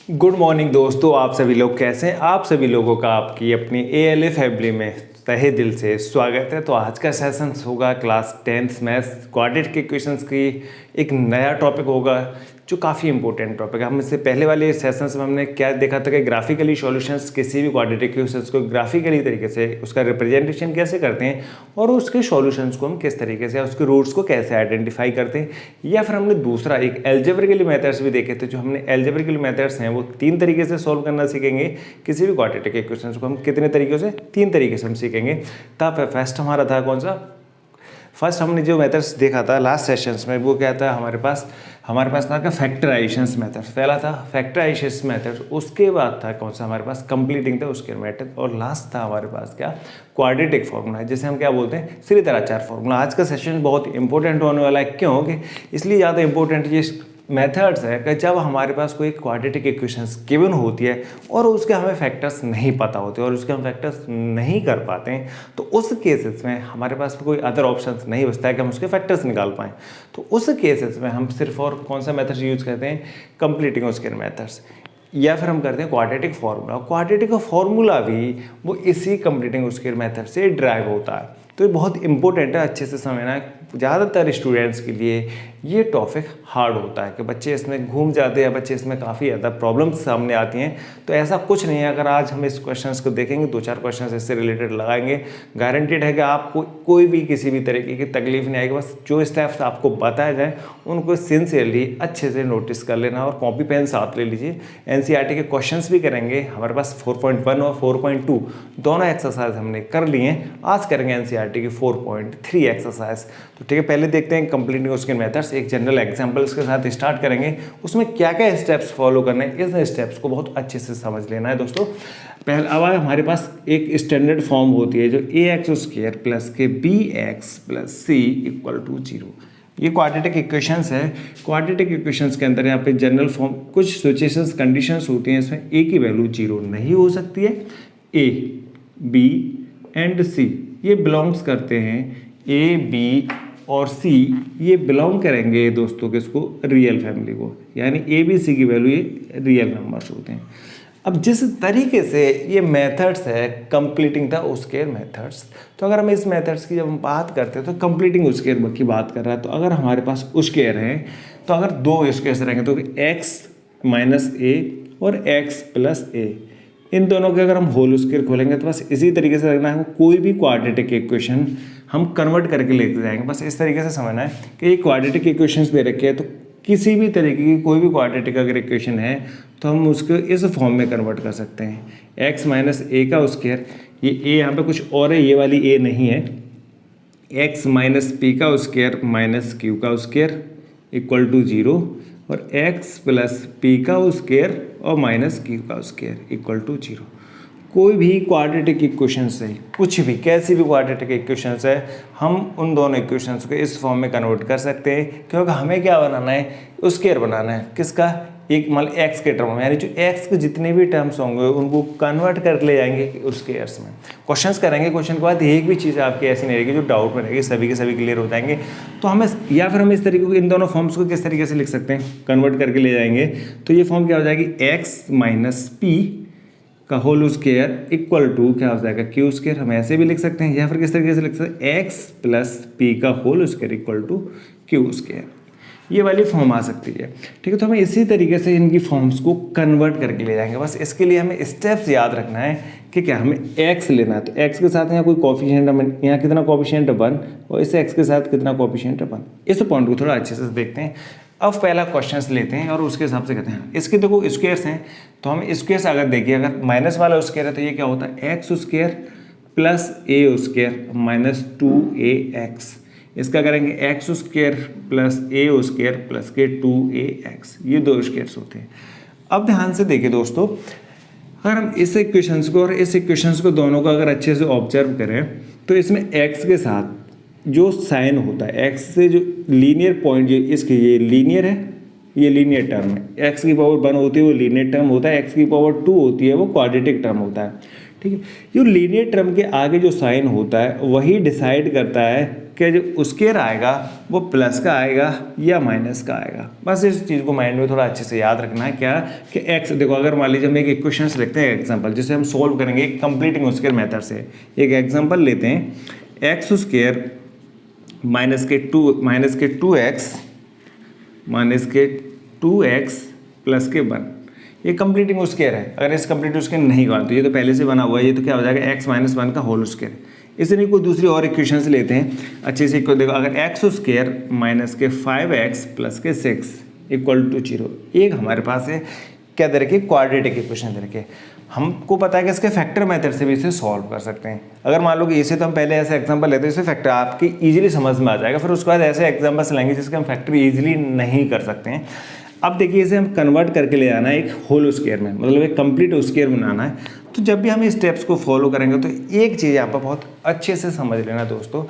Good morning दोस्तों, आप सभी लोग कैसे हैं। आप सभी लोगों का आपकी अपनी एएलए फैमिली में तहे दिल से स्वागत है। तो आज का सेशन होगा class 10th maths quadratic equations की। एक नया टॉपिक होगा जो काफ़ी इंपॉर्टेंट टॉपिक है। हम इससे पहले वाले सेशंस में हमने क्या देखा था कि ग्राफिकली सॉल्यूशंस किसी भी क्वाड्रेटिक इक्वेशंस को ग्राफिकली तरीके से उसका रिप्रेजेंटेशन कैसे करते हैं और उसके सॉल्यूशंस को हम किस तरीके से उसके रूट्स को कैसे आइडेंटिफाई करते हैं। या फिर हमने दूसरा एक एल्जेब्रिकली मेथड्स भी देखे थे। जो हमने एल्जेब्रिकली मेथड्स हैं वो 3 तरीके से सॉल्व करना सीखेंगे। किसी भी क्वाड्रेटिक इक्वेशंस को हम कितने तरीकों से, 3 तरीके से हम सीखेंगे। तब फर्स्ट हमारा था कौन सा, फर्स्ट हमने जो मेथड्स देखा था लास्ट सेशंस में वो क्या था हमारे पास था फैक्टराइजेशन मेथड। पहला था फैक्टराइजेशन मेथड, उसके बाद था कौन सा हमारे पास कंप्लीटिंग था उसके मेथड, और लास्ट था हमारे पास क्या क्वाड्रेटिक फार्मूला, जिसे हम क्या बोलते हैं श्रीधराचार्य फार्मूला। आज का सेशन बहुत इंपॉर्टेंट होने वाला है। क्यों कि इसलिए ज़्यादा इंपॉर्टेंट ये मेथड्स है कि जब हमारे पास कोई क्वाड्रेटिक इक्वेशंस गिवन होती है और उसके हमें फैक्टर्स नहीं पता होते और उसके हम फैक्टर्स नहीं कर पाते हैं, तो उस केसेस में हमारे पास कोई अदर ऑप्शंस नहीं बचता है कि हम उसके फैक्टर्स निकाल पाएँ। तो उस केसेस में हम सिर्फ और कौन सा मेथड यूज़ करते हैं, कंप्लीटिंग स्क्वायर मेथड्स, या फिर हम करते हैं क्वाड्रेटिक फार्मूला। क्वाड्रेटिक फार्मूला भी वो इसी कंप्लीटिंग स्क्वायर मेथड से ड्राइव होता है। तो ये बहुत इंपॉर्टेंट है, अच्छे से समझना है। ज़्यादातर स्टूडेंट्स के लिए ये टॉपिक हार्ड होता है कि बच्चे इसमें घूम जाते हैं, बच्चे इसमें काफ़ी ज़्यादा प्रॉब्लम्स सामने आती हैं। तो ऐसा कुछ नहीं है। अगर आज हम इस क्वेश्चंस को देखेंगे, 2-4 क्वेश्चंस इससे रिलेटेड लगाएंगे, गारंटीड है कि आपको कोई भी किसी भी तरीके की तकलीफ नहीं आएगी। बस जो स्टेप्स आपको बताए जाए उनको सिंसियरली अच्छे से नोटिस कर लेना और कॉपी पेन साथ ले लीजिए। एनसीईआरटी के क्वेश्चंस भी करेंगे। हमारे पास 4.1 और 4.2 दोनों एक्सरसाइज हमने कर लिए हैं। आज करेंगे एनसीईआरटी की 4.3 एक्सरसाइज। तो ठीक है, पहले देखते हैं कंप्लीटिंग स्क्वायर मेथड्स। एक जनरल एग्जांपल्स के साथ स्टार्ट करेंगे। उसमें क्या क्या स्टेप्स फॉलो करने हैं, इस स्टेप्स को बहुत अच्छे से समझ लेना है दोस्तों। पहले अब हमारे पास एक स्टैंडर्ड फॉर्म होती है जो ax² प्लस के bx plus c equal to 0। ये क्वाड्रेटिक इक्वेशंस है। क्वाड्रेटिक इक्वेशंस के अंदर यहाँ पे जनरल फॉर्म कुछ सिचुएशंस कंडीशंस होती हैं। इसमें a की वैल्यू 0 नहीं हो सकती है। a, b एंड c ये बिलोंग्स करते हैं, a, b और c ये बिलोंग करेंगे दोस्तों किसको, रियल फैमिली को। यानी a, b, c की वैल्यू ये रियल नंबर्स होते हैं। अब जिस तरीके से ये मेथड्स है कंप्लीटिंग द स्क्वायर मेथड्स, तो अगर हम इस मेथड्स की जब हम बात करते हैं तो कंप्लीटिंग स्क्वायर की बात कर रहा है। तो अगर हमारे पास स्क्वायर है तो अगर 2 स्क्वायर्स रहेंगे तो x माइनस a और x प्लस a, इन दोनों के अगर हम होल स्क्वायर खोलेंगे तो बस इसी तरीके से रखना है। कोई भी क्वाड्रेटिक इक्वेशन हम कन्वर्ट करके लेते जाएंगे। बस इस तरीके से समझना है कि ये क्वाड्रेटिक इक्वेशंस दे रखे हैं, तो किसी भी तरीके की कोई भी क्वाड्रेटिक अगर इक्वेशन है तो हम उसको इस फॉर्म में कन्वर्ट कर सकते हैं। x माइनस ए का स्क्वायर, ये a यहाँ पे कुछ और है, ये वाली a नहीं है। x माइनस पी का स्क्वायर माइनस क्यू का स्क्वायर इक्वल टू 0 और x प्लस पी का स्क्वायर और माइनस क्यू का स्क्वायर इक्वल टू 0। कोई भी क्वाड्रेटिक इक्वेशंस है, कुछ भी कैसी भी क्वाड्रेटिक इक्वेशंस है, हम उन दोनों इक्वेशंस को इस फॉर्म में कन्वर्ट कर सकते हैं। क्योंकि हमें क्या बनाना है, स्क्वायर बनाना है। किसका, एक मान x के टर्म में, यानी जो x के जितने भी टर्म्स होंगे उनको कन्वर्ट कर ले जाएंगे स्क्वायर्स में। क्वेश्चंस करेंगे, क्वेश्चन के बाद एक भी चीज़ आपकी ऐसी नहीं रहेगी जो डाउट में रहेगी, सभी के सभी क्लियर हो जाएंगे। तो हमें या फिर हम इस तरीके को इन दोनों फॉर्म्स को किस तरीके से लिख सकते हैं, कन्वर्ट करके ले जाएंगे। तो ये फॉर्म क्या हो जाएगी, x माइनस पी का होल स्क्वायर इक्वल टू क्या हो जाएगा, क्यू स्क्वायर। हम ऐसे भी लिख सकते हैं या फिर किस तरीके से लिख सकते हैं, x प्लस पी का whole square equal to Q square. ये वाली फॉर्म आ सकती है। ठीक है, तो हमें इसी तरीके से इनकी फॉर्म्स को कन्वर्ट करके ले जाएंगे। बस इसके लिए हमें स्टेप्स याद रखना है कि क्या हमें x लेना है, तो x के साथ यहाँ कोई कॉफिशिएंट है, यहाँ कितना कॉफिशिएंट है 1 और इस x के साथ कितना कॉफिशिएंट है 1। इस पॉइंट को थोड़ा अच्छे से देखते हैं। अब पहला क्वेश्चंस लेते हैं और उसके हिसाब से कहते हैं। इसके देखो स्क्वायर्स हैं, तो हम स्क्वायर्स अगर देखिए, अगर माइनस वाला स्क्वायर है तो ये क्या होता है, x square plus a square minus 2ax। इसका करेंगे x square plus a square plus के 2ax, ये 2 स्क्वायर्स होते हैं। अब ध्यान से देखिए दोस्तों, अगर हम इस इक्वेशंस को और इस इक्वेशंस को दोनों को अगर अच्छे से ऑब्जर्व करें तो इसमें x के साथ जो साइन होता है, x से जो लीनियर पॉइंट, जो इसके ये लीनियर है, ये लीनियर टर्म है। x की पावर 1 होती है वो लीनियर टर्म होता है, x की पावर 2 होती है वो क्वाड्रेटिक टर्म होता है। ठीक है। जो लीनियर टर्म के आगे जो साइन होता है वही डिसाइड करता है कि जो स्क्वायर आएगा वो प्लस का आएगा या माइनस का आएगा। बस इस चीज़ को माइंड में थोड़ा अच्छे से याद रखना है क्या कि एक्स, देखो अगर मान लीजिए हम एक इक्वेशन लिखते हैं एग्जांपल, जिसे हम सोल्व करेंगे कंप्लीटिंग स्क्वायर मेथड से। एक एग्जांपल लेते हैं एक्स स्क्वायर माइनस के 2x प्लस के 1, ये कंप्लीटिंग स्क्वायर है। अगर इस कंप्लीट स्क्वायर नहीं करना तो ये तो पहले से बना हुआ है, ये तो क्या हो जाएगा x माइनस 1 का होल स्क्वायर। इसलिए कोई दूसरी और इक्वेशन से लेते हैं अच्छे से। देखो अगर एक्स स्क्वायर माइनस के 5x प्लस के 6 इक्वल टू 0, एक हमारे पास है क्या दे रखी, क्वाड्रेटिक इक्वेशन दे रखी। हमको पता है कि इसके फैक्टर मेथड से भी इसे सॉल्व कर सकते हैं। अगर मान लो कि इसे तो हम पहले ऐसे एग्जांपल लेते हैं, इसे फैक्टर आपकी इजीली समझ में आ जाएगा। फिर उसके बाद ऐसे एग्जांपल्स लेंगे जिसके हम फैक्टर इजीली नहीं कर सकते हैं। अब देखिए इसे हम कन्वर्ट करके ले आना है एक होल स्क्वायर में, मतलब एक कंप्लीट स्क्वायर बनाना है। तो जब भी हम इस स्टेप्स को फॉलो करेंगे तो एक चीज़ यहाँ पर बहुत अच्छे से समझ लेना दोस्तों,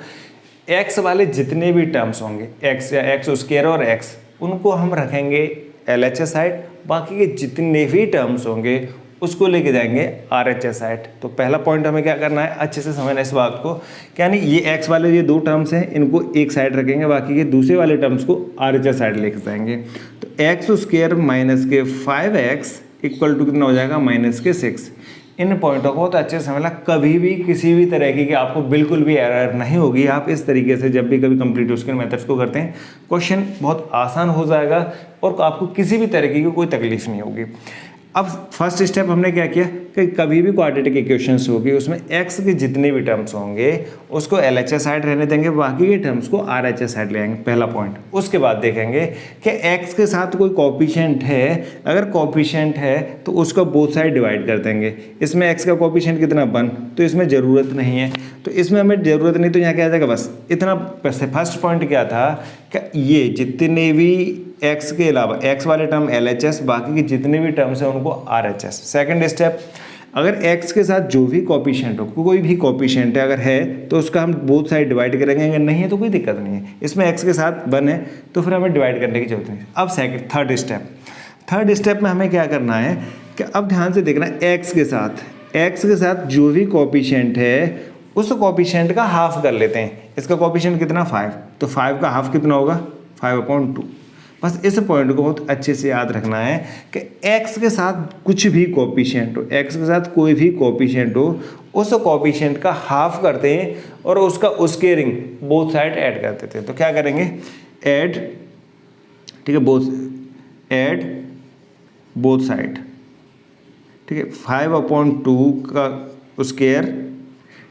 एक्स वाले जितने भी टर्म्स होंगे, एक्स या एक्स स्क्वायर और एक्स, उनको हम रखेंगे LHS साइड। बाकी के जितने भी टर्म्स होंगे उसको लेके जाएंगे RHS साइड। तो पहला पॉइंट हमें क्या करना है, अच्छे से समझना इस बात को, क्या नहीं ये एक्स वाले ये दो टर्म्स हैं इनको एक साइड रखेंगे, बाकी के दूसरे वाले टर्म्स को RHS साइड लेके जाएंगे। तो एक्स स्क्वायर माइनस के 5x इक्वल टू कितना हो जाएगा, माइनस के 6। इन पॉइंटों को बहुत अच्छे से समझना, कभी भी किसी भी तरह की कि आपको बिल्कुल भी एरर नहीं होगी। आप इस तरीके से जब भी कभी कंप्लीट स्क्वायर मेथड्स को करते हैं, क्वेश्चन बहुत आसान हो जाएगा और आपको किसी भी तरीके की कोई तकलीफ नहीं होगी। अब फर्स्ट स्टेप हमने क्या किया कि कभी भी क्वाड्रेटिक इक्वेशंस होगी उसमें x के जितने भी टर्म्स होंगे उसको LHS साइड रहने देंगे, बाकी के टर्म्स को RHS साइड ले आएंगे, पहला पॉइंट। उसके बाद देखेंगे कि x के साथ कोई कोफिशिएंट है, अगर कोफिशिएंट है तो उसको बोथ साइड डिवाइड कर देंगे। इसमें x का कोफिशिएंट कितना 1, तो इसमें ज़रूरत नहीं है, तो इसमें हमें ज़रूरत नहीं, तो यहाँ क्या आ जाएगा बस इतना। फर्स्ट पॉइंट क्या था कि ये जितने भी x के अलावा x वाले टर्म LHS, बाकी के जितने भी टर्म्स हैं उनको RHS। सेकंड स्टेप, अगर x के साथ जो भी कोफिशिएंट हो, कोई भी कोफिशिएंट है अगर है तो उसका हम बोथ साइड डिवाइड करेंगे, अगर नहीं है तो कोई दिक्कत नहीं है। इसमें x के साथ 1 है तो फिर हमें डिवाइड करने की जरूरत नहीं। अब थर्ड स्टेप में हमें क्या करना है कि अब ध्यान से देखना, x के साथ जो भी कोफिशिएंट है उस कोफिशिएंट का हाफ कर लेते हैं। इसका कोफिशिएंट कितना 5, तो 5 का हाफ कितना होगा 5/2। बस इस पॉइंट को बहुत अच्छे से याद रखना है कि x के साथ कुछ भी कोफिशिएंट हो, x के साथ कोई भी कोफिशिएंट हो, उस कोफिशिएंट का हाफ करते हैं और उसका स्क्वायरिंग बोथ साइड ऐड कर देते हैं। तो क्या करेंगे, ऐड, ठीक है, ऐड बोथ साइड, ठीक है, 5/2 का स्क्वायर,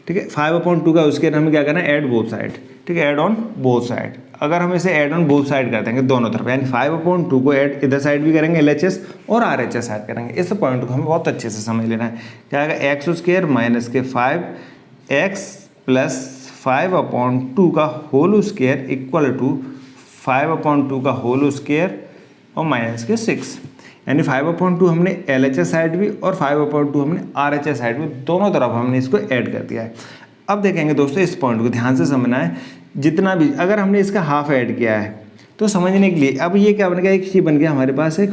ठीक है, 5/2 का स्क्वायर हमें क्या करना है, ऐड बोथ साइड, ठीक है, ऐड ऑन बोथ साइड। अगर हम इसे ऐड ऑन बोथ साइड कर देंगे दोनों तरफ, यानी 5/2 को ऐड इधर साइड भी करेंगे LHS और RHS साइड करेंगे। इस पॉइंट को हमें बहुत अच्छे से समझ लेना है। क्या आएगा, एक्स स्क्वायर माइनस के 5x प्लस 5/2 का होल स्क्वायर इक्वल टू 5/2 का होल स्क्वायर और माइनस के 6, यानी 5/2 हमने LHS साइड भी और 5/2 हमने RHS साइड भी, दोनों तरफ हमने इसको ऐड कर दिया है। अब देखेंगे दोस्तों, इस पॉइंट को ध्यान से समझना है। जितना भी अगर हमने इसका हाफ ऐड किया है तो समझने के लिए, अब ये क्या बन गया, एक चीज़ बन गया हमारे पास एक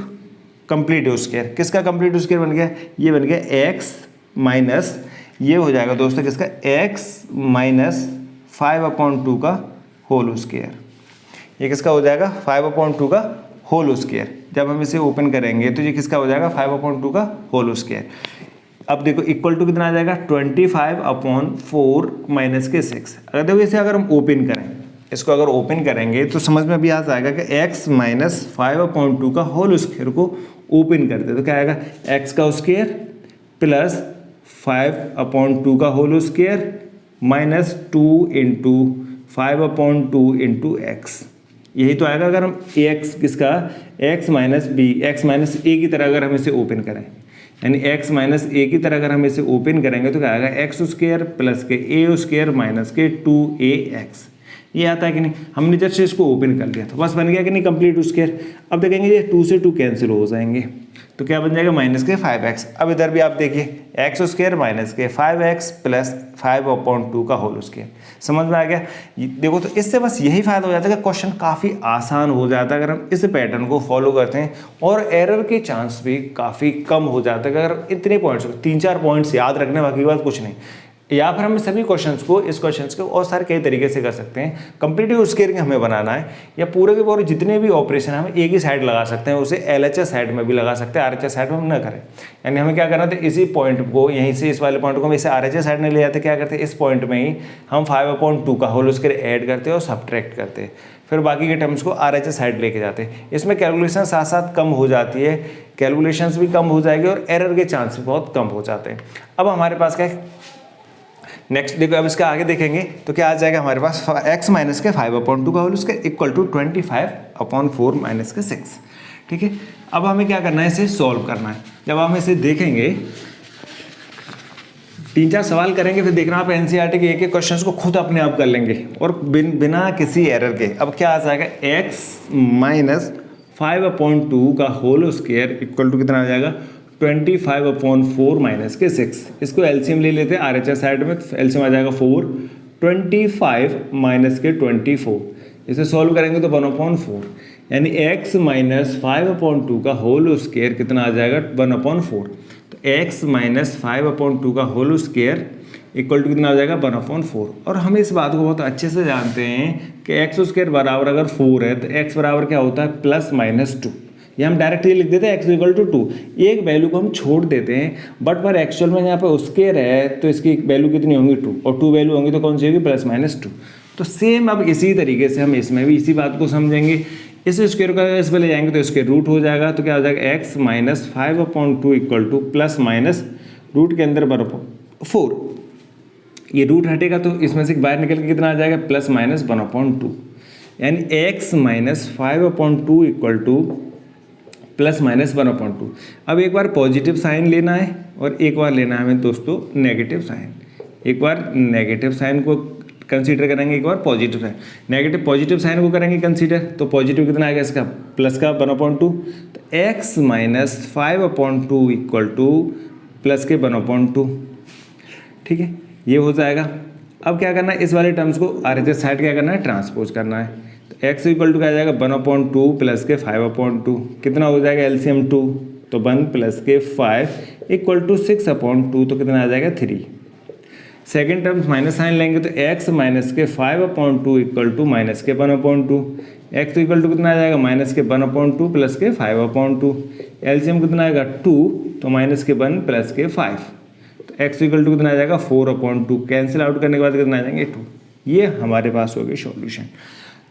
कंप्लीट स्क्वायर। किसका कंप्लीट स्क्वायर बन गया, ये बन गया x माइनस, ये हो जाएगा दोस्तों किसका, x माइनस 5/2 का होल स्क्वायर। ये किसका हो जाएगा, 5/2 का होल स्क्वायर। जब हम इसे ओपन करेंगे तो ये किसका हो जाएगा, 5/2 का होल स्क्वायर। अब देखो इक्वल टू कितना आ जाएगा, 25/4 माइनस के 6। अगर देखो इसे अगर हम ओपन करें, इसको अगर ओपन करेंगे तो समझ में अभी आ जाएगा कि x माइनस 5/2 का होल स्क्वायर को ओपन करते तो क्या आएगा, x का स्क्वायर प्लस 5/2 का whole square minus 2 into 5/2 into x। यही तो आएगा अगर हम ax किसका, x minus b, x minus a की तरह अगर हम इसे ओपन करें, यानी x माइनस a की तरह अगर हम इसे ओपन करेंगे तो क्या आएगा, एक्स स्क्वायर प्लस के a स्क्वायर माइनस के 2ax। ये आता है कि नहीं, हमने जस्ट से इसको ओपन कर लिया तो बस बन गया कि नहीं कंप्लीट स्क्वायर। अब देखेंगे ये 2 से 2 कैंसिल हो जाएंगे, तो क्या बन जाएगा माइनस के 5x। अब इधर भी आप देखिए एक्स स्क्वायर माइनस के 5x प्लस 5/2 का होल स्क्वायर। समझ में आ गया? देखो तो इससे बस यही फायदा हो जाता है कि क्वेश्चन काफ़ी आसान हो जाता है अगर हम इस पैटर्न को फॉलो करते हैं, और एरर के चांस भी काफ़ी कम हो जाता है अगर इतने पॉइंट्स 3-4 पॉइंट्स याद रखने, बाकी बात कुछ नहीं। या फिर हम सभी क्वेश्चंस को इस क्वेश्चंस को और सारे कई तरीके से कर सकते हैं। कंप्लीटिव स्क्वायर हमें बनाना है, या पूरे के पूरे जितने भी ऑपरेशन हम एक ही साइड लगा सकते हैं, उसे LHS साइड में भी लगा सकते हैं, RHS साइड में हम न करें। यानी हमें क्या करना था, इसी पॉइंट को यहीं से इस वाले पॉइंट को हम इसे RHS साइड में ले जाते, क्या करते हैं इस पॉइंट में ही हम 5/2 का होल स्क्वायर ऐड करते और सब्ट्रैक्ट करते, फिर बाकी के टर्म्स को RHS साइड लेके जाते हैं। इसमें कैलकुलेशन साथ साथ कम हो जाती है, कैलकुलेशंस भी कम हो जाएगी और एरर के चांस भी बहुत कम हो जाते हैं। अब हमारे पास क्या है नेक्स्ट, देखो अब इसका आगे देखेंगे तो क्या आ जाएगा हमारे पास x माइनस के 5/2 का whole square equal to 25/4 minus के 6। ठीक है, अब हमें क्या करना है, इसे सॉल्व करना है। जब हम इसे देखेंगे 3-4 सवाल करेंगे, फिर देखना आप NCERT के एक क्वेश्चंस को खुद अपने आप कर लेंगे और बिना किसी एरर के। अब क्या आ जाएगा x माइनस 5/2 का होल स्क्वायर इक्वल टू कितना आ जाएगा 25/4 माइनस के 6। इसको एलसीएम ले लेते हैं RHS साइड में, एलसीएम आ जाएगा 4, 25 माइनस के 24, इसे सॉल्व करेंगे तो 1/4, यानी x माइनस 5/2 का होल स्क्वायर कितना आ जाएगा 1/4। तो x माइनस 5/2 का होल स्क्वायर इक्वल टू कितना आ जाएगा 1/4। और हम इस बात को बहुत अच्छे से जानते हैं कि x स्क्वायर बराबर अगर 4 है तो x बराबर क्या होता है +-2। ये हम डायरेक्ट ये लिख देते हैं x इक्वल टू 2, एक वैल्यू को हम छोड़ देते हैं, बट पर एक्चुअल में यहाँ पे स्क्वायर है तो इसकी वैल्यू कितनी होंगी 2, और 2 वैल्यू होंगी तो कौन सी होगी +-2। तो सेम अब इसी तरीके से हम इसमें भी इसी बात को समझेंगे। इस स्क्वायर का इस पर ले जाएंगे तो स्क्वायर रूट हो जाएगा, तो क्या हो जाएगा x minus 5/2 equal to plus minus root के अंदर 4। ये रूट हटेगा तो इसमें से बाहर निकल के कितना आ जाएगा +-1/2, यानी x माइनस 5/2 इक्वल टू +-1/2। अब एक बार पॉजिटिव साइन लेना है और एक बार लेना है हमें दोस्तों नेगेटिव साइन। एक बार नेगेटिव साइन को कंसीडर करेंगे, एक बार positive sine. Negative positive sine को करेंगे कंसीडर, तो पॉजिटिव कितना आएगा इसका प्लस का 1/2, तो x minus 5/2 equal to plus के 1/2। ठीक है, ये हो जाएगा। अब क्या करना है, इस वाले टर्म्स को RHS साइड क्या करना है ट्रांसपोज करना है। तो x इक्वल टू क्या आ जाएगा 1/2 प्लस के 5/2, कितना हो जाएगा LCM 2, तो 1 प्लस के 5 इक्वल टू 6/2, तो कितना आ जाएगा 3। सेकेंड टर्म्स माइनस साइन लेंगे तो x माइनस के 5/2 इक्वल टू माइनस के 1/2, x इक्वल टू कितना आ जाएगा माइनस के 1/2 प्लस के 5/2, LCM कितना आएगा 2, तो माइनस के 1 प्लस के 5, तो x इक्वल टू कितना आ जाएगा 4/2, कैंसिल आउट करने के बाद कितना आ जाएंगे 2। ये हमारे पास हो गई सॉल्यूशन।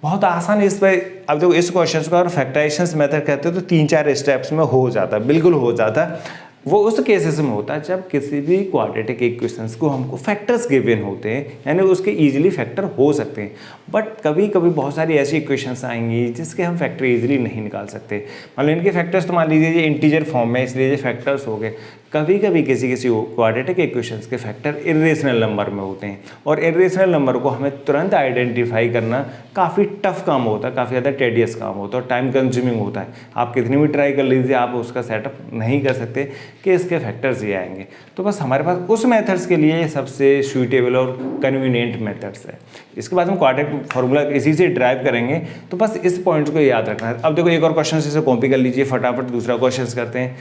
बहुत आसान इस पर। अब देखो इस क्वेश्चन को अगर फैक्टराइजेशन मेथड कहते हो तो 3-4 स्टेप्स में हो जाता है, बिल्कुल हो जाता है। वो उस केसेस में होता है जब किसी भी क्वाड्रेटिक इक्वेशंस को हमको फैक्टर्स गिवन होते हैं, यानी उसके इजीली फैक्टर हो सकते हैं। बट कभी कभी बहुत सारी ऐसी इक्वेशंस आएंगी जिसके हम फैक्टर इजीली नहीं निकाल सकते। मान लो इनके फैक्टर्स तो मान लीजिए ये इंटीजर फॉर्म में, इसलिए ये फैक्टर्स हो गए। कभी कभी किसी क्वाड्रेटिक इक्वेशंस के फैक्टर इरेशनल नंबर में होते हैं, और इरेशनल नंबर को हमें तुरंत आइडेंटिफाई करना काफ़ी टफ काम होता है, काफ़ी ज़्यादा टेडियस काम होता है और टाइम कंज्यूमिंग होता है। आप कितनी भी ट्राई कर लीजिए, आप उसका सेटअप नहीं कर सकते कि इसके फैक्टर्स ये आएंगे। तो बस हमारे पास उस मेथड्स के लिए सबसे सूटेबल और कन्वीनियंट मेथड्स है। इसके बाद हम क्वाड्रेटिक फार्मूला इसी से ड्राइव करेंगे, तो बस इस पॉइंट को याद रखना है। अब देखो एक और क्वेश्चन इसे कॉपी कर लीजिए फटाफट, दूसरा क्वेश्चन करते हैं।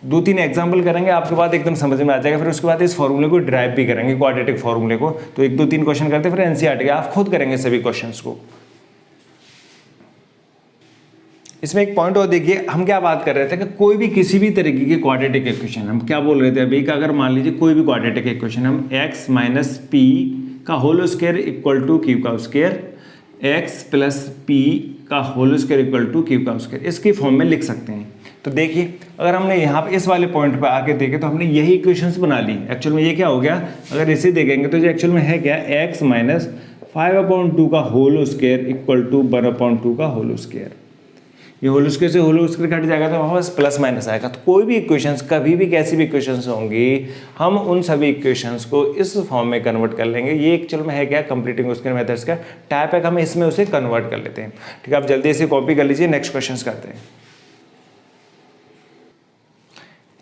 2-3 एग्जाम्पल करेंगे, आपके बाद एकदम समझ में आ जाएगा। फिर उसके बाद इस फॉर्मूले को ड्राइव भी करेंगे, क्वाड्रेटिक फॉर्मूले को। तो 1-2-3 क्वेश्चन करते हैं, फिर NCERT के आप खुद करेंगे सभी क्वेश्चंस को। इसमें एक पॉइंट और देखिए, हम क्या बात कर रहे थे कि कोई भी किसी भी तरीके की क्वाड्रेटिक इक्वेशन, हम क्या बोल रहे थे अभी कि अगर मान लीजिए कोई भी क्वाड्रेटिक इक्वेशन हम x माइनस पी का whole square equal to q का स्क्वायर, x प्लस पी का whole square equal to q का स्क्वायर, इसकी फॉर्म में लिख सकते हैं। तो देखिए अगर हमने यहाँ पे इस वाले पॉइंट पे आके देखे तो हमने यही इक्वेशंस बना ली। एक्चुअल में ये क्या हो गया, अगर इसे देखेंगे तो ये एक्चुअल में है क्या, x माइनस 5/2 का होल स्क्वायर इक्वल टू 1/2 का होल स्क्वायर। ये होल स्क्वायर से होल स्क्वायर कट जाएगा तो वहाँ बस प्लस माइनस आएगा। तो कोई भी इक्वेशंस, कभी भी कैसी भी इक्वेशंस होंगी, हम उन सभी इक्वेशंस को इस फॉर्म में कन्वर्ट कर लेंगे। ये एक्चुअल में है क्या, कंप्लीटिंग स्क्वायर मेथड्स का टाइप है, हम इसमें उसे कन्वर्ट कर लेते हैं। ठीक है, आप जल्दी से कॉपी कर लीजिए, नेक्स्ट क्वेश्चन करते हैं।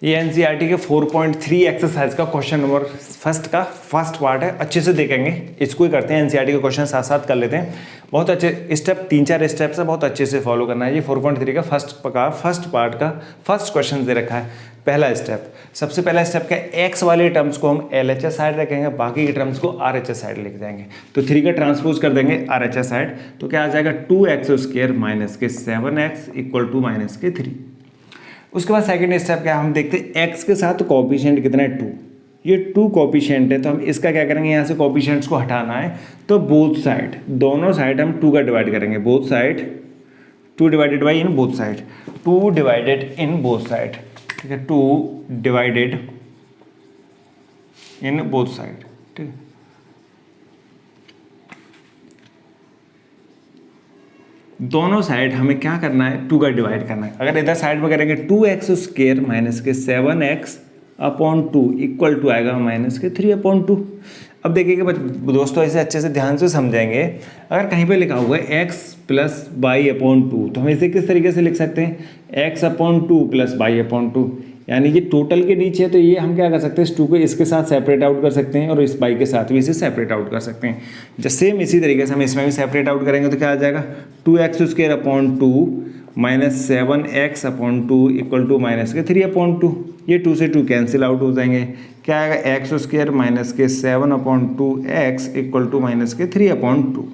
ये एनसीईआरटी के 4.3 एक्सरसाइज का क्वेश्चन नंबर फर्स्ट का फर्स्ट पार्ट है। अच्छे से देखेंगे, इसको ही करते हैं, एनसीईआरटी के क्वेश्चन साथ साथ कर लेते हैं। बहुत अच्छे स्टेप, 3-4 स्टेप्स है, बहुत अच्छे से फॉलो करना है। ये 4.3 का फर्स्ट पार्ट का फर्स्ट क्वेश्चन दे रखा है। पहला स्टेप, सबसे पहला स्टेप क्या है, एक्स वाले टर्म्स को हम LHS साइड रखेंगे, बाकी के टर्म्स को RHS साइड लिख देंगे। तो 3 का ट्रांसपोज कर देंगे RHS साइड, तो क्या आ जाएगा 2x² माइनस के 7x इक्वल टू माइनस के 3। उसके बाद सेकंड स्टेप क्या हम देखते हैं, x के साथ कोएफिशिएंट कितना है 2, ये 2 कोएफिशिएंट है, तो हम इसका क्या करेंगे, यहाँ से कोएफिशिएंट्स को हटाना है, तो बोथ साइड, दोनों साइड हम 2 का डिवाइड करेंगे, both side 2 divided by in both side, 2 divided in both side, ठीक है, 2 डिवाइडेड इन बोथ साइड, ठीक है। दोनों साइड हमें क्या करना है, 2 का डिवाइड करना है। अगर इधर साइड में करेंगे 2x² माइनस के 7x अपॉन 2 इक्वल टू आएगा माइनस के 3/2। अब देखिएगा दोस्तों, ऐसे अच्छे से ध्यान से समझेंगे। अगर कहीं पे लिखा हुआ है x प्लस y/2, तो हम इसे किस तरीके से लिख सकते हैं, x/2 प्लस y/2, यानी ये टोटल के नीचे है, तो ये हम क्या कर सकते हैं, इस 2 को इसके साथ सेपरेट आउट कर सकते हैं और इस y के साथ भी इसे सेपरेट आउट कर सकते हैं। जैसे सेम इसी तरीके से हम इसमें भी सेपरेट आउट करेंगे, तो क्या आ जाएगा 2x² minus 7x/2 equal to minus के 3/2। ये 2 से 2 कैंसिल आउट हो जाएंगे, क्या आएगा x² माइनस के 7/2x इक्वल टू माइनस के 3/2।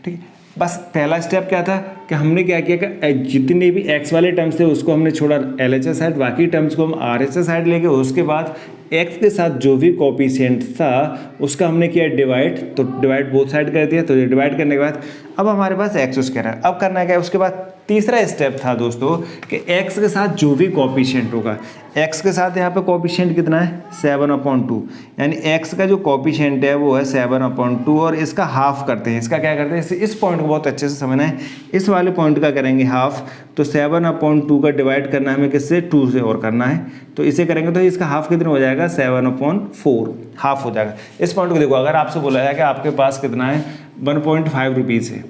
ठीक है, बस पहला स्टेप क्या था कि हमने क्या किया कि जितने भी x वाले टर्म्स थे उसको हमने छोड़ा LHS साइड, बाकी टर्म्स को हम RHS साइड लेके उसके बाद x के साथ जो भी कोएफिशिएंट था उसका हमने किया डिवाइड, तो डिवाइड बोथ साइड कर दिया। तो डिवाइड करने के बाद अब हमारे पास x² है। अब करना क्या है, उसके बाद तीसरा स्टेप था दोस्तों कि x के साथ जो भी कोएफिशिएंट होगा, x के साथ यहाँ पे कोएफिशिएंट कितना है 7/2, यानी x का जो कोएफिशिएंट है वो है 7/2 और इसका हाफ करते हैं। इसका क्या करते हैं, इस पॉइंट को बहुत अच्छे से समझना है, इस वाले पॉइंट का करेंगे हाफ, तो 7/2 का डिवाइड करना है हमें किससे, 2 से और करना है, तो इसे करेंगे तो इसका हाफ कितना हो जाएगा 7/4, हाफ हो जाएगा। इस पॉइंट को देखो, अगर आपसे बोला जाए कि आपके पास कितना है 1.5 रुपीज़ है,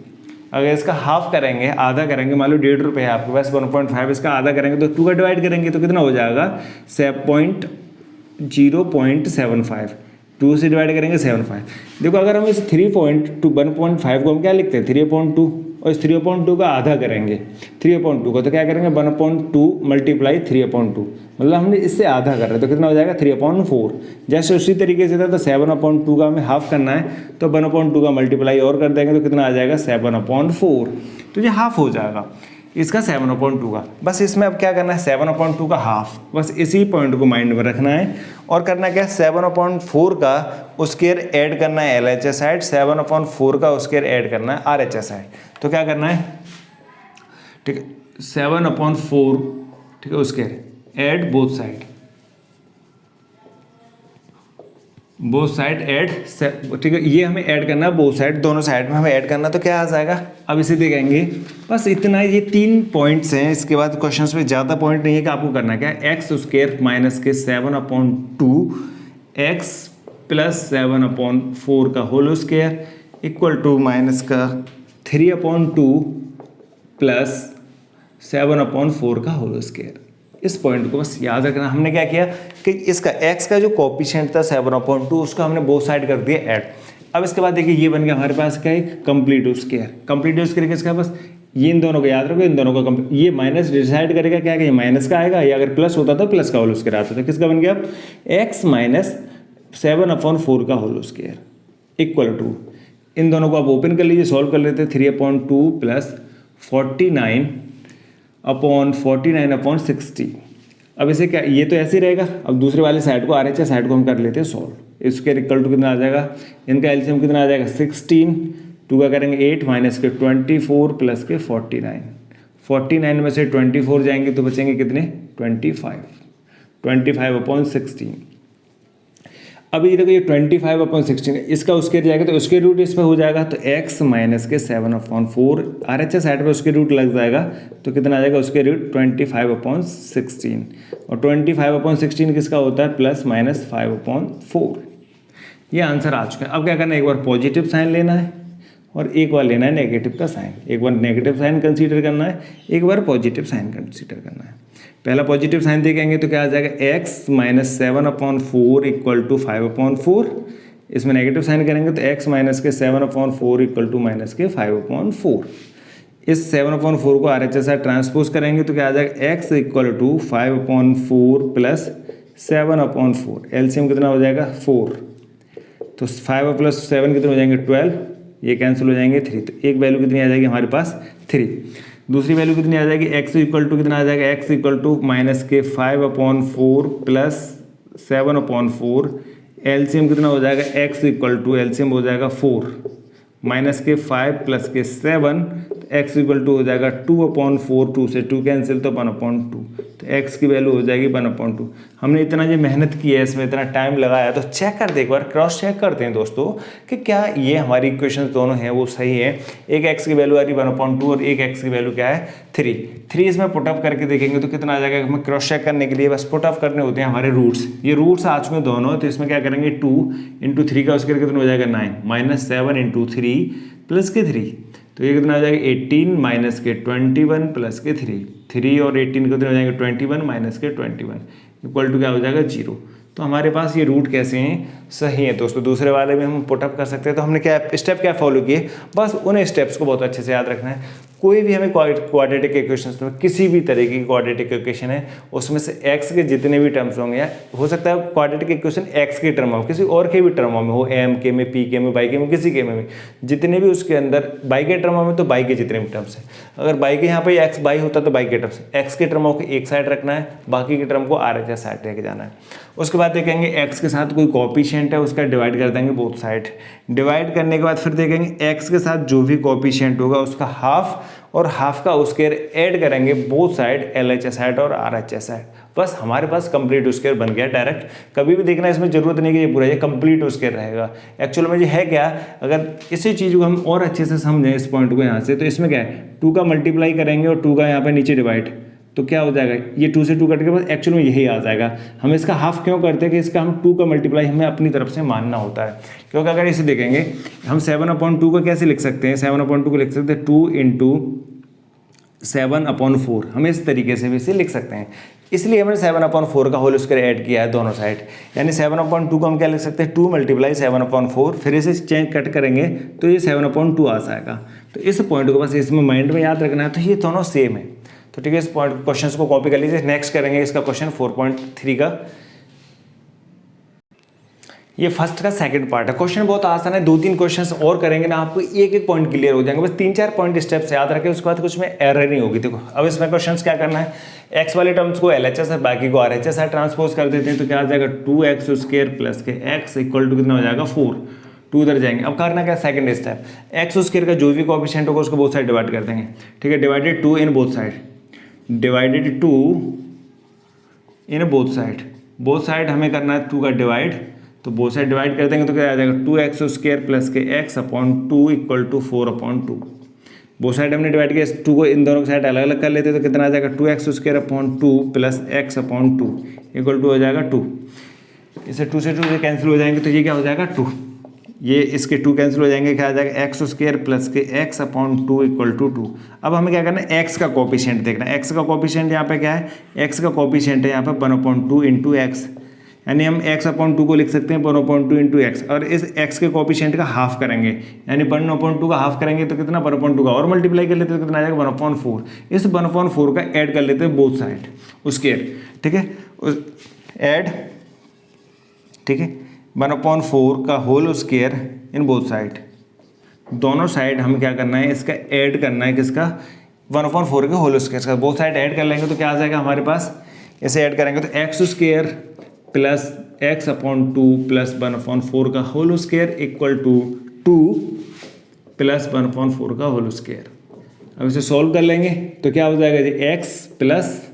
अगर इसका हाफ करेंगे, आधा करेंगे, मान लो 1.5 रुपये है आपके पास, 1.5 इसका आधा करेंगे तो 2 का डिवाइड करेंगे तो कितना हो जाएगा 0.75, 2 से डिवाइड करेंगे 75। देखो अगर हम इस 1.5 को हम क्या लिखते हैं 3/2, और इस 3/2 का आधा करेंगे 3/2 को, तो क्या करेंगे 1/2 मल्टीप्लाई 3/2, मतलब हमने इससे आधा कर रहे हैं तो कितना हो जाएगा 3/4। जैसे उसी तरीके से था, तो 7/2 का हमें हाफ करना है, तो 1/2 का मल्टीप्लाई और कर देंगे तो कितना आ जाएगा 7/4, तो ये हाफ हो जाएगा इसका 7/2 का। बस इसमें अब क्या करना है 7/2 का हाफ, बस इसी पॉइंट को माइंड में रखना है और करना क्या है 7/4 का स्क्वायर ऐड करना है LHS साइड, 7/4 का स्क्वायर ऐड करना है RHS साइड। तो क्या करना है, ठीक है 7/4, ठीक है square add both side add, ठीक है, ये हमें ऐड करना है बोथ साइड, दोनों साइड में हमें ऐड करना, तो क्या आ जाएगा, अब इसे देखेंगे। बस इतना, ये 3 पॉइंट्स हैं, इसके बाद क्वेश्चंस में ज़्यादा पॉइंट नहीं है कि आपको करना क्या है, x² माइनस के 7/2 x प्लस 7/4 का whole square equal to minus का 3/2 प्लस 7/4 का होल स्क्वायर। इस पॉइंट को बस याद रखना। हमने क्या किया कि इसका x का जो कोएफिशिएंट था 7/2 उसको हमने बोथ साइड कर दिया ऐड। अब इसके बाद देखिए ये बन गया हमारे पास क्या है कंप्लीट स्क्वायर। कंप्लीट स्क्वायर किसका, बस ये इन दोनों को याद रखो, इन दोनों का ये माइनस डिसाइड करेगा क्या, ये माइनस का आएगा, या अगर प्लस होता था प्लस का होल स्क्वायर आता था। किसका बन गया x माइनस 7/4 का होल स्क्वायर इक्वल टू, इन दोनों को आप ओपन कर लीजिए, सॉल्व कर लेते हैं, 3/2 प्लस 49/60। अब इसे क्या, ये तो ऐसे ही रहेगा। अब दूसरे वाले साइड को RHS साइड को हम कर लेते हैं सॉल्व। इसके इक्वल टू कितना आ जाएगा, इनका एलसीएम कितना आ जाएगा 16, 2 का करेंगे 8 माइनस के 24 प्लस के 49 में से 24 जाएंगे तो बचेंगे कितने 25/16। अब ये देखो ये 25/16 इसका उसके जाएगा तो उसके रूट इस पर हो जाएगा, तो x माइनस के 7/4 RHS साइड पे उसके रूट लग जाएगा तो कितना आ जाएगा उसके रूट 25/16, और 25/16 किसका होता है प्लस माइनस 5/4। ये आंसर आ चुका है। अब क्या करना है, एक बार पॉजिटिव साइन लेना है, और एक बार लेना है नेगेटिव का साइन। एक बार नेगेटिव साइन कंसीडर करना है, एक बार पॉजिटिव साइन कंसीडर करना है। पहला पॉजिटिव साइन देखेंगे तो क्या आ जाएगा, x माइनस 7/4 इक्वल टू 5/4। इसमें नेगेटिव साइन करेंगे तो x माइनस के 7/4 इक्वल टू माइनस के 5/4। इस 7/4 को RHS से ट्रांसपोज करेंगे तो क्या आ जाएगा, x equal to 5/4 plus 7/4। LCM कितना हो जाएगा 4, तो 5 प्लस 7 कितने हो जाएंगे 12, ये कैंसिल हो जाएंगे 3। तो एक वैल्यू कितनी आ जाएगी हमारे पास 3। दूसरी वैल्यू कितनी आ जाएगी, x इक्वल टू कितना आ जाएगा, x इक्वल टू माइनस के 5/4 प्लस 7/4। एलसीएम कितना हो जाएगा, x इक्वल टू एलसीएम हो जाएगा 4 माइनस के 5 प्लस के 7, x इक्वल टू हो जाएगा 2/4। 2 से 2 कैंसिल तो 1/2, तो x की वैल्यू हो जाएगी 1/2। हमने इतना जो मेहनत की है, इसमें इतना टाइम लगाया, तो चेक कर दे एक बार, क्रॉस चेक करते हैं दोस्तों कि क्या ये हमारी इक्वेशन दोनों हैं वो सही है। एक x की वैल्यू आ रही है 1/2 और एक x की वैल्यू क्या है 3। इसमें पुटअप करके देखेंगे तो कितना आ जाएगा। हमें क्रॉस चेक करने के लिए बस पुटअप करने होते हैं हमारे रूट्स। ये रूट्स आ चुके हैं दोनों, तो इसमें क्या करेंगे 2 × 3 का स्क्वायर कितना हो जाएगा 9 माइनस 7 × 3 प्लस के 3, तो ये कितना आ जाएगा 18 माइनस के 21 प्लस के 3 और 18 कितने हो जाएंगे 21 माइनस के 21 इक्वल टू क्या हो जाएगा 0। तो हमारे पास ये रूट कैसे हैं, सही है दोस्तों। दूसरे वाले में हम पुटअप कर सकते हैं। तो हमने क्या स्टेप क्या फॉलो किए, बस उन स्टेप्स को बहुत अच्छे से याद रखना है। कोई भी हमें क्वाड्रेटिक इक्वेशन में किसी भी तरीके की क्वाड्रेटिक इक्वेशन है, उसमें से x के जितने भी टर्म्स होंगे, या हो सकता है क्वाड्रेटिक इक्वेशन x के टर्म हो, किसी और के भी टर्मों में हो, m के में, p के में, y के में, किसी के में जितने भी उसके अंदर y के टर्मों में, तो y के जितने भी टर्म्स हैं, अगर y के यहाँ पे x y होता तो y के टर्म्स, x के टर्मों को एक साइड रखना है, बाकी के टर्म को RHS साइड लेके जाना है। उसके बाद देखेंगे x के साथ कोई कोएफिशिएंट है उसका डिवाइड कर देंगे बोथ साइड। डिवाइड करने के बाद फिर देखेंगे x के साथ जो भी कोएफिशिएंट होगा उसका हाफ और हाफ का स्क्वायर ऐड करेंगे बोथ साइड, LHS साइड और RHS साइड। बस हमारे पास कंप्लीट स्क्वायर बन गया डायरेक्ट। कभी भी देखना इसमें जरूरत नहीं कि ये पूरा ये कंप्लीट स्क्वायर रहेगा। एक्चुअल में ये है क्या, अगर इसी चीज़ को हम और अच्छे से समझें इस पॉइंट को यहाँ से, तो इसमें क्या है 2 का मल्टीप्लाई करेंगे और 2 का यहाँ पे नीचे डिवाइड, तो क्या हो जाएगा ये 2 से 2 कट के बाद एक्चुअल में यही आ जाएगा। हम इसका हाफ क्यों करते हैं कि इसका हम 2 का मल्टीप्लाई हमें अपनी तरफ से मानना होता है। क्योंकि अगर इसे देखेंगे हम 7/2 को कैसे लिख सकते हैं, 7/2 को लिख सकते हैं 2 × 7/4। हम इस तरीके से भी इसे लिख सकते हैं, इसलिए हमने 7/4 का होल स्क्वायर ऐड किया है दोनों साइड। यानी 7/2 को हम क्या लिख सकते हैं 2 × 7/4, फिर इसे चेंज कट करेंगे तो ये 7/2 आ जाएगा। तो इस पॉइंट को बस इसमें माइंड में याद रखना है। तो ये दोनों सेम है। तो ठीक है, इस पॉइंट क्वेश्चन को कॉपी कर लीजिए। नेक्स्ट करेंगे इसका क्वेश्चन 4.3 का। ये फर्स्ट का सेकंड पार्ट है। क्वेश्चन बहुत आसान है, 2-3 क्वेश्चंस और करेंगे ना, आपको एक एक पॉइंट क्लियर हो जाएंगे। बस 3-4 पॉइंट स्टेप्स याद रखें, उसके बाद कुछ में एरर नहीं होगी। देखो अब इसमें क्वेश्चंस क्या करना है, x वाले टर्म्स को LHS है, बाकी को RHS है ट्रांसपोज कर देते हैं, तो क्या आ जाएगा 2x² प्लस के x इक्वल टू कितना हो जाएगा 4। 2 उधर जाएंगे। अब करना क्या, सेकंड स्टेप, x² का जो भी कोएफिशिएंट होगा उसको बोथ साइड डिवाइड कर देंगे। ठीक है, डिवाइडेड 2 इन बोथ साइड, डिवाइडेड 2 इन बोथ साइड। बोथ साइड हमें करना है 2 का डिवाइड, तो बोथ साइड डिवाइड कर देंगे तो क्या आ जाएगा 2x² प्लस के x/2 equal to 4/2। Both side हमने डिवाइड किया, 2 को इन दोनों की साइड अलग अलग कर लेते तो कितना आ जाएगा 2x² plus x/2 equal to हो जाएगा 2। इसे 2 से 2 से कैंसिल हो जाएंगे तो ये क्या हो जाएगा 2। ये इसके 2 कैंसिल हो जाएंगे, क्या आ जाएगा x² प्लस के x/2 इक्वल टू 2। अब हमें क्या करना है, x का कोएफिशिएंट देखना है। x का कोएफिशिएंट यहाँ पे क्या है, x का कोएफिशिएंट है यहाँ पे 1/2 इंटू x, यानी हम x/2 को लिख सकते हैं 1/2 इंटू x, और इस x के कोएफिशिएंट का हाफ करेंगे, यानी 1/2 का हाफ करेंगे तो कितना 1/2 का और मल्टीप्लाई कर लेते हैं तो कितना आ जाएगा 1/4। इस 1/4 का ऐड कर लेते हैं बोथ साइड स्क्वायर। ठीक है, ऐड, ठीक है, 1/4 का whole square in both side. दोनों साइड हम क्या करना है, इसका ऐड करना है, किसका 1/4 के होल स्क्वायर का। बोथ साइड ऐड कर लेंगे तो क्या आ जाएगा हमारे पास, इसे ऐड करेंगे तो x² प्लस x/2 प्लस 1/4 का whole square equal to 2 plus 1/4 का होल स्क्वायर। अब इसे सॉल्व कर लेंगे तो क्या हो जाएगा जी, x प्लस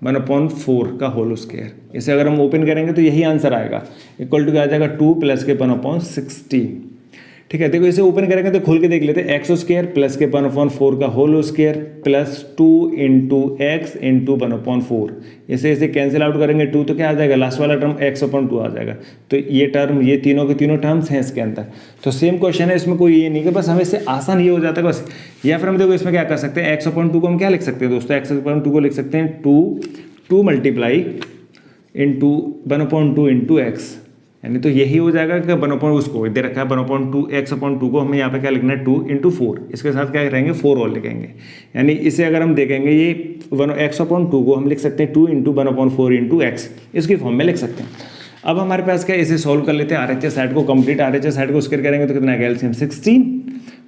1/4 का होल स्क्वायर। इसे अगर हम ओपन करेंगे तो यही आंसर आएगा, इक्वल टू क्या आ जाएगा 2 प्लस के 1/16। ठीक है, देखो इसे ओपन करेंगे तो खोल के देख लेते हैं। एक्स स्क्वायर प्लस के 1/4 का whole square plus 2 into x into 1/4, इसे इसे कैंसिल आउट करेंगे 2 तो क्या आ जाएगा, लास्ट वाला टर्म x/2 आ जाएगा। तो ये टर्म, ये तीनों के तीनों टर्म्स हैं इसके अंदर। तो सेम क्वेश्चन है, इसमें कोई ये नहीं कि बस हमें इससे आसान ये हो जाता है बस। या फिर हम देखो इसमें क्या कर सकते हैं, x/2 को हम क्या लिख सकते हैं दोस्तों, x/2 को लिख सकते हैं 2 मल्टीप्लाई इंटू 1/2 इंटू एक्स, यानी तो यही हो जाएगा कि 1/, उसको दे रखा है 1/2 x/2 को हमें यहाँ पे क्या लिखना है 2 इंटू 4, इसके साथ क्या करेंगे 4 और लिखेंगे। यानी इसे अगर हम देखेंगे ये x/2 को हम लिख सकते हैं 2 इंटू 1/4 इंटू एक्स, इसकी फॉर्म में लिख सकते हैं। अब हमारे पास क्या है, इसे सॉल्व कर लेते हैं। RHS साइड को कंप्लीट, RHS साइड को स्क्वायर करेंगे तो कितना आएगा, एलसीएम 16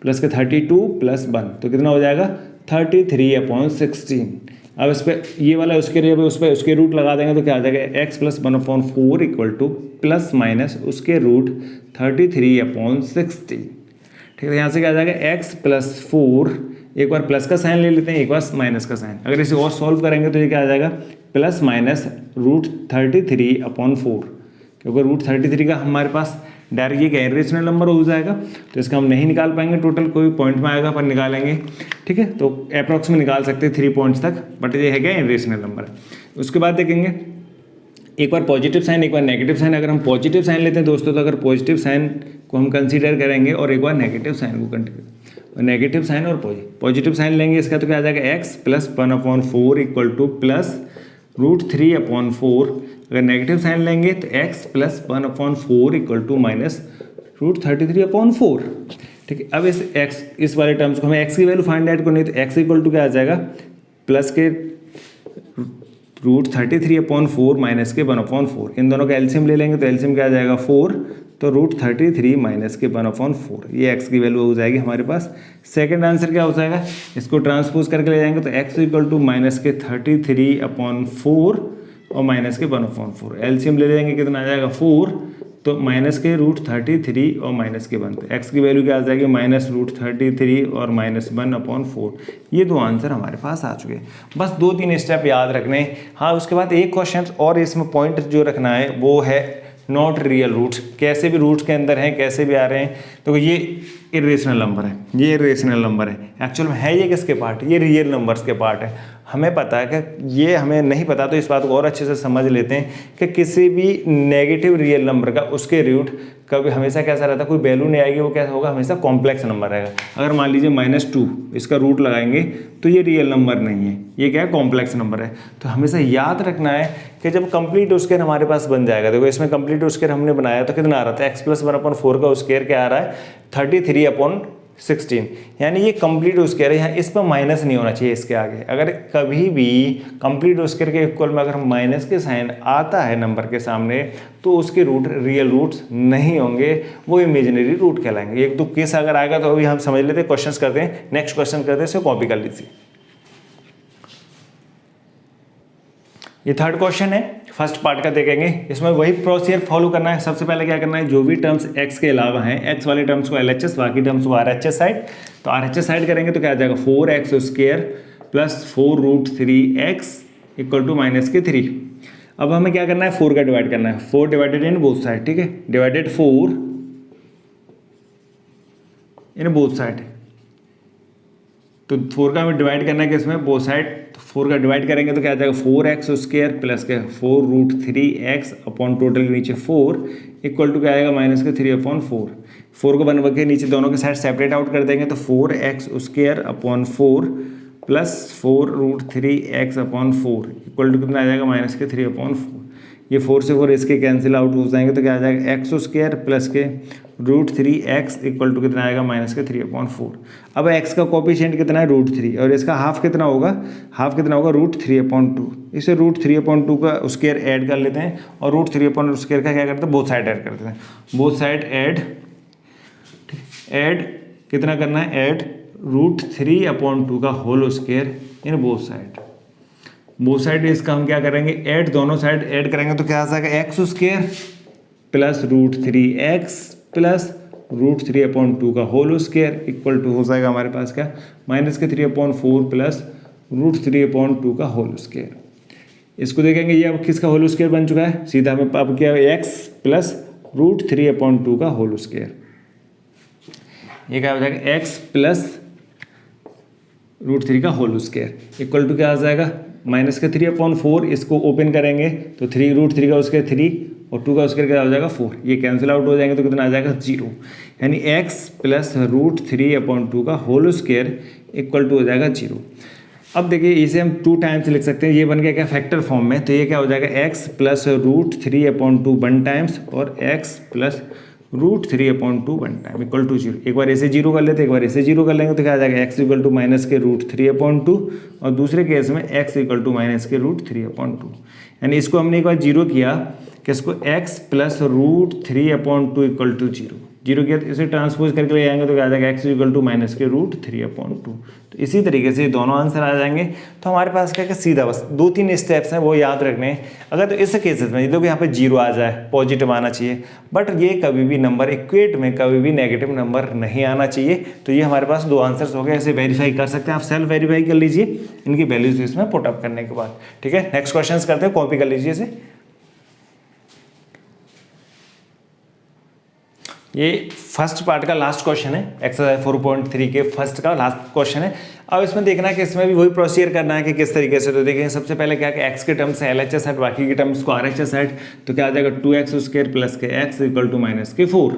प्लस के 32 प्लस 1 तो कितना हो जाएगा 33/16। अब इस पर ये वाला उसके लिए उस पर उसके रूट लगा देंगे तो क्या आ जाएगा, x plus 1/4 equal to plus minus उसके रूट 33/16। ठीक है, यहाँ से क्या आ जाएगा x प्लस 4, एक बार प्लस का साइन ले लेते हैं, एक बार माइनस का साइन। अगर इसे और सॉल्व करेंगे तो ये क्या आ जाएगा, प्लस माइनस रूट 33/4, क्योंकि रूट 33 का हमारे पास डायरेक्ट ये क्या इरेशनल नंबर हो जाएगा, तो इसका हम नहीं निकाल पाएंगे टोटल, कोई पॉइंट में आएगा पर निकालेंगे। ठीक है, तो अप्रॉक्स में निकाल सकते हैं 3 पॉइंट्स तक, बट ये है क्या इरेशनल नंबर। उसके बाद देखेंगे एक बार पॉजिटिव साइन, एक बार नेगेटिव साइन। अगर हम पॉजिटिव साइन लेते हैं दोस्तों, तो अगर पॉजिटिव साइन को हम कंसीडर करेंगे और एक बार नेगेटिव साइन को कंसीडर, नेगेटिव साइन और पॉजिटिव साइन लेंगे इसका, तो क्या आ जाएगा x plus 1/4 equal to plus root 3/4। अगर नेगेटिव साइन लेंगे तो x plus 1/4 equal to minus root 33/4। ठीक है, अब इस वाले टर्म्स को हमें x की वैल्यू फाइंड आउट करनी है, तो x इक्वल टू क्या आ जाएगा, प्लस के रूट 33/4 माइनस के 1/4। इन दोनों का एलसीएम ले लेंगे तो एलसीएम क्या आ जाएगा 4, तो रूट 33 माइनस के 1/4, ये x की वैल्यू हो जाएगी हमारे पास। सेकंड आंसर क्या हो जाएगा, इसको ट्रांसपोज करके ले जाएंगे तो x इक्वल टू माइनस के 33/4 और माइनस के 1/4। एलसीएम ले लेंगे कितना आ जाएगा 4, तो माइनस के रूट 33 और माइनस के 1, तो x की वैल्यू क्या आ जाएगी, माइनस रूट 33 और माइनस 1/4। ये दो आंसर हमारे पास आ चुके हैं। बस 2-3 स्टेप याद रखने हैं। हाँ, उसके बाद एक क्वेश्चन और इसमें पॉइंट जो रखना है वो है नॉट रियल रूट्स। कैसे भी रूट्स के अंदर हैं, कैसे भी आ रहे हैं, तो ये इरेशनल नंबर है, ये इरेशनल नंबर है। एक्चुअल में है ये किसके पार्ट, ये रियल नंबर्स के पार्ट है। हमें पता है कि ये हमें नहीं पता, तो इस बात को और अच्छे से समझ लेते हैं कि किसी भी नेगेटिव रियल नंबर का उसके रूट कभी हमेशा कैसा रहता है, कोई वैल्यू नहीं आएगी, वो कैसा होगा, हमेशा कॉम्प्लेक्स नंबर रहेगा। अगर मान लीजिए -2 इसका रूट लगाएंगे तो ये रियल नंबर नहीं है, ये क्या है, कॉम्प्लेक्स नंबर है। तो हमेशा याद रखना है कि जब कंप्लीट स्क्वायर हमारे पास बन जाएगा, देखो इसमें कंप्लीट स्क्वायर हमने बनाया तो कितना आ रहा था, x प्लस 1/4 का स्क्वायर क्या आ रहा है 33/16, यानी ये कंप्लीट स्क्वायर है। यहाँ इस पर माइनस नहीं होना चाहिए इसके आगे। अगर कभी भी कंप्लीट स्क्वायर के इक्वल में अगर माइनस के साइन आता है नंबर के सामने, तो उसके रूट रियल रूट्स नहीं होंगे, वो इमेजिनरी रूट कहलाएंगे। एक दो केस अगर आएगा तो अभी हम समझ लेते हैं, क्वेश्चंस करते हैं, नेक्स्ट क्वेश्चन करते हैं, इसे कॉपी कर लीजिए। ये थर्ड क्वेश्चन है, फर्स्ट पार्ट का देखेंगे। इसमें वही प्रोसीजर फॉलो करना है। सबसे पहले क्या करना है, जो भी टर्म्स x के अलावा हैं, x वाले टर्म्स को LHS, बाकी टर्म्स को RHS साइड। तो RHS साइड करेंगे तो क्या आ जाएगा 4x square plus 4 root 3x equal to minus के 3। अब हमें क्या करना है, 4 का डिवाइड करना है, 4 डिवाइडेड इन बोथ साइड। ठीक है, डिवाइडेड 4 इन बोथ साइड। तो 4 का हमें डिवाइड करना है कि इसमें बोथ साइड, तो 4 का डिवाइड करेंगे तो क्या आ जाएगा 4x स्क्वायर प्लस के 4 रूट 3x अपॉन टोटल के नीचे 4 इक्वल टू क्या आएगा माइनस के 3/4। 4 को बनवा के नीचे दोनों के साइड सेपरेट आउट कर देंगे तो 4x square upon 4 plus 4 root 3x upon 4 equal to कितना आ जाएगा माइनस के 3/4। ये 4 से 4 इसके कैंसिल आउट हो जाएंगे तो क्या आ जाएगा x स्क्वायर प्लस के रूट 3x इक्वल टू कितना आएगा माइनस के 3/4। अब x का कोफिशिएंट कितना है रूट 3, और इसका हाफ कितना होगा, हाफ कितना होगा रूट 3/2। इसे रूट 3/2 का स्क्वायर ऐड कर लेते हैं, और रूट 3/2 स्क्वायर का क्या करते हैं, बोथ साइड ऐड करते हैं। बोथ साइड ऐड कितना करना है, ऐड रूट 3/2 का whole square in both side. Both side इसका हम क्या करेंगे, ऐड, दोनों साइड ऐड करेंगे तो क्या आ जाएगा x square plus root 3x plus root 3/2 का होल स्क्वायर इक्वल टू हो जाएगा हमारे पास क्या, माइनस के 3/4 प्लस रूट 3/2 का होल स्क्वायर। इसको देखेंगे ये अब किसका होल स्क्वायर बन चुका है, सीधा हमें अब क्या है x प्लस रूट 3/2 का होल स्क्वायर। ये क्या हो जाएगा x प्लस √3 का होल स्क्वायर इक्वल टू क्या आ जाएगा -3/4। इसको ओपन करेंगे तो 3 √3 का स्क्वायर 3 और 2 का स्क्वायर क्या हो जाएगा 4। ये कैंसिल आउट हो जाएंगे तो कितना आ जाएगा 0, यानी x प्लस √3/2 का होल स्क्वायर इक्वल टू हो जाएगा 0। अब देखिए इसे हम 2 टाइम्स लिख सकते हैं, ये बन गया क्या फैक्टर फॉर्म में, तो ये क्या हो जाएगा x प्लस √3/2 1 टाइम्स और x plus √3/2 1 time equal to 0। एक बार ऐसे 0 कर लेते, एक बार ऐसे 0 कर लेंगे तो क्या आ जाएगा x इक्वल टू -√3/2 और दूसरे केस में x इक्वल टू -√3/2। यानी इसको हमने एक बार 0 किया कि इसको x प्लस √3/2 इक्वल टू 0 किया, तो इसे ट्रांसपोज करके ले जाएंगे तो क्या आ जाएगा x इक्वल टू -√3/2। तो इसी तरीके से दोनों आंसर आ जाएंगे। तो हमारे पास क्या सीधा बस 2-3 स्टेप्स हैं वो याद रखने हैं। अगर तो इस केसेस में देखो यहाँ पे 0 आ जाए, पॉजिटिव आना चाहिए, बट ये कभी भी नंबर इक्वेट में कभी भी नेगेटिव नंबर नहीं आना चाहिए। तो ये हमारे पास 2 आंसर्स हो गए, ऐसे वेरीफाई कर सकते हैं आप, सेल्फ वेरीफाई कर लीजिए इनकी वैल्यूज इसमें पुटअप करने के बाद। ठीक है, नेक्स्ट क्वेश्चन करते हैं, कॉपी कर लीजिए इसे। ये फर्स्ट पार्ट का लास्ट क्वेश्चन है, एक्सरसाइज 4.3 के फर्स्ट का लास्ट क्वेश्चन है। अब इसमें देखना है कि इसमें भी वही प्रोसीजर करना है कि किस तरीके से। तो देखें सबसे पहले क्या कि x के टर्म्स है LHS है, बाकी के टर्म्स को RHS है, तो क्या आ जाएगा 2x² प्लस के x इक्वल टू -4।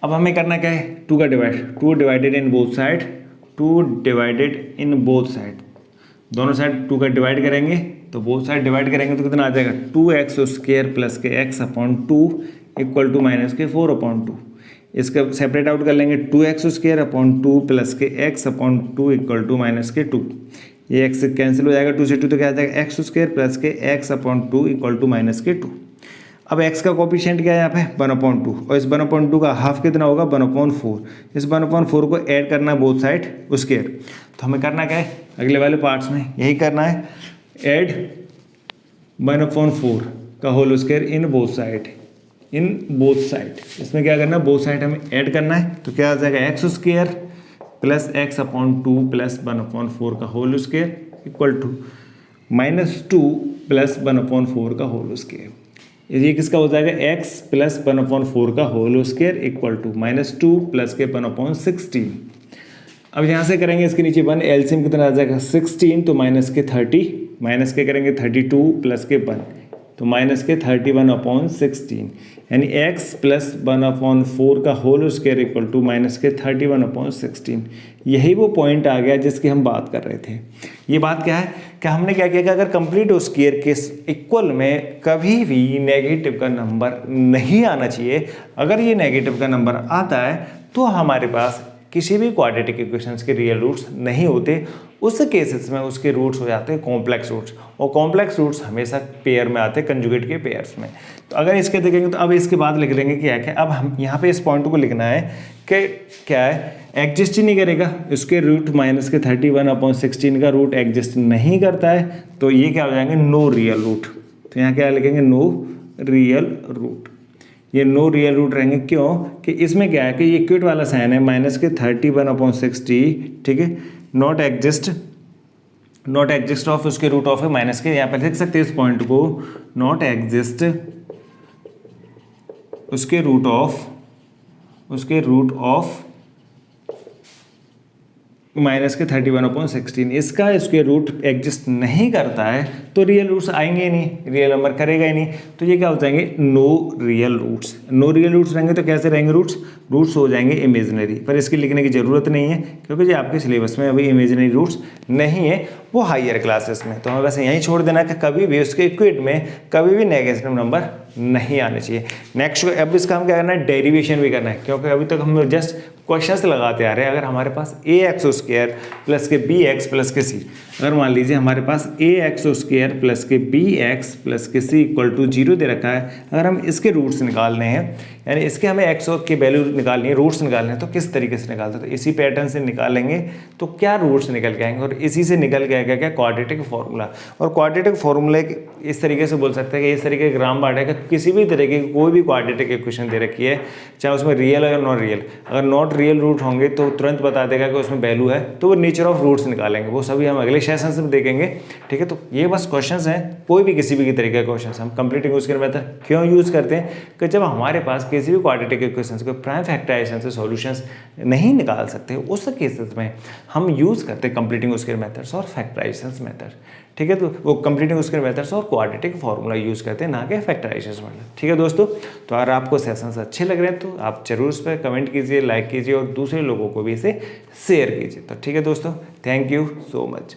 अब हमें करना क्या है 2 का divide, 2 divided in both side, 2 divided in both side, दोनों साइड 2 का डिवाइड करेंगे तो बोथ साइड डिवाइड करेंगे तो कितना आ जाएगा 2x² प्लस के x/2 इक्वल टू -4/2। इसका सेपरेट आउट कर लेंगे 2x² प्लस के x/2 इक्वल टू -2। ये x कैंसिल हो जाएगा, 2 से 2 तो क्या आ जाएगा x² प्लस के x/2 इक्वल टू -2। अब x का कोफिशिएंट क्या है यहाँ पे 1/2 और इस 1/2 का हाफ कितना होगा 1/4। इस 1/4 को ऐड करना है बोथ साइड स्क्वायर। तो हमें करना क्या है अगले वाले पार्ट्स में यही करना है, ऐड 1/4 का whole square in both side. इसमें क्या करना है बोथ साइड हमें ऐड करना है, तो क्या आ जाएगा x² प्लस x/2 प्लस 1/4 का whole square equal to -2 plus 1/4 का होल स्क्वायर। ये किसका हो जाएगा x प्लस 1/4 का whole square equal to -2 plus के 1/16। अब यहाँ से करेंगे इसके नीचे 1, एलसीएम कितना आ जाएगा 16, तो माइनस के 30, माइनस के करेंगे 32 प्लस के 1, तो माइनस के 31/16, यानी x प्लस 1/4 का whole square equal to minus के 31/16। यही वो पॉइंट आ गया जिसकी हम बात कर रहे थे। ये बात क्या है कि हमने क्या किया कि अगर कंप्लीट स्क्वायर के इक्वल में कभी भी नेगेटिव का नंबर नहीं आना चाहिए। अगर ये नेगेटिव का नंबर आता है तो हमारे पास किसी भी क्वाड्रेटिक इक्वेशंस के रियल रूट्स नहीं होते। उस केसेस में उसके रूट्स हो जाते हैं कॉम्प्लेक्स रूट्स, और कॉम्प्लेक्स रूट्स हमेशा पेयर में आते हैं, कंजुगेट के पेयर्स में। तो अगर इसके देखेंगे तो अब इसके बाद लिख देंगे क्या है, अब हम यहाँ पे इस पॉइंट को लिखना है कि क्या है एग्जिस्ट ही नहीं करेगा, इसके रूट माइनस के 31/16 का रूट एग्जिस्ट नहीं करता है, तो ये क्या हो जाएंगे नो रियल रूट। तो यहाँ क्या लिखेंगे नो रियल रूट। ये नो रियल रूट रहेंगे क्यों कि इसमें क्या है कि ये इक्विट वाला साइन है माइनस के 31/60, ठीक है, नॉट एग्जिस्ट ऑफ उसके रूट ऑफ है माइनस के, यहाँ पर लिख सकते हैं इस पॉइंट को नॉट एग्जिस्ट उसके रूट ऑफ माइनस के 31/16। इसका स्क्वायर रूट एग्जिस्ट नहीं करता है तो रियल रूट्स आएंगे ही नहीं, रियल नंबर करेगा ही नहीं। तो ये क्या हो जाएंगे no real roots. No real roots रहेंगे तो कैसे रहेंगे रूट्स हो जाएंगे इमेजिनरी, पर इसकी लिखने की ज़रूरत नहीं है क्योंकि जो आपके सिलेबस में अभी इमेजिनरी रूट्स नहीं है, वो हायर क्लासेस में। तो हमें बस यहीं छोड़ देना कि कभी भी उसके इक्विट में कभी भी नेगेटिव नंबर नहीं आने चाहिए। नेक्स्ट अब इसका हम क्या करना है डेरिवेशन भी करना है, क्योंकि अभी तक हम जस्ट क्वेश्चंस लगाते आ रहे हैं। अगर हमारे पास ax² प्लस के bx प्लस के c, अगर मान लीजिए हमारे पास ax² प्लस के bx प्लस के c इक्वल टू 0 दे रखा है, अगर हम इसके रूट्स निकालने हैं, यानी इसके हमें x की वैल्यू निकालनी है, रूट्स निकालने हैं, तो किस तरीके से निकालते हैं, तो इसी पैटर्न से निकालेंगे। तो क्या रूट्स निकल के आएंगे और इसी से निकल के आएगा क्या क्वाड्रेटिक फॉर्मूला। और क्वाड्रेटिक फॉर्मूला इस तरीके से बोल सकते हैं कि इस तरीके के ग्राम बांट है कि किसी भी तरीके की कोई भी क्वाड्रेटिक इक्वेशन दे रखी है, चाहे उसमें रियल है या नॉट रियल, अगर नॉट रियल रूट होंगे तो तुरंत बता देगा कि उसमें वैल्यू है, तो वो नेचर ऑफ रूट्स निकालेंगे। वो सभी हम अगले सेशन में देखेंगे, ठीक है। तो ये बस क्वेश्चंस हैं, कोई भी किसी भी तरीके के क्वेश्चंस, हम कंप्लीटिंग स्क्वायर मेथड क्यों यूज़ करते हैं कि जब हमारे पास किसी भी क्वाड्रेटिक इक्वेशंस को प्राइम फैक्टराइजेशन से सॉल्यूशंस नहीं निकाल सकते, उस केसेस में हम यूज़ करते हैं कंप्लीटिंग स्क्वायर मेथड्स और फैक्टराइजेशन मेथड। ठीक है, तो वो कंप्लीटिंग स्क्वायर मेथड्स और क्वाड्रेटिक फार्मूला यूज़ करते हैं, ना कि फैक्टराइजेशन मेथड। ठीक है दोस्तों, तो अगर आपको सेशंस अच्छे लग रहे हैं तो आप जरूर इस पर कमेंट कीजिए, लाइक कीजिए और दूसरे लोगों को भी इसे शेयर कीजिए। तो ठीक है दोस्तों, थैंक यू सो मच।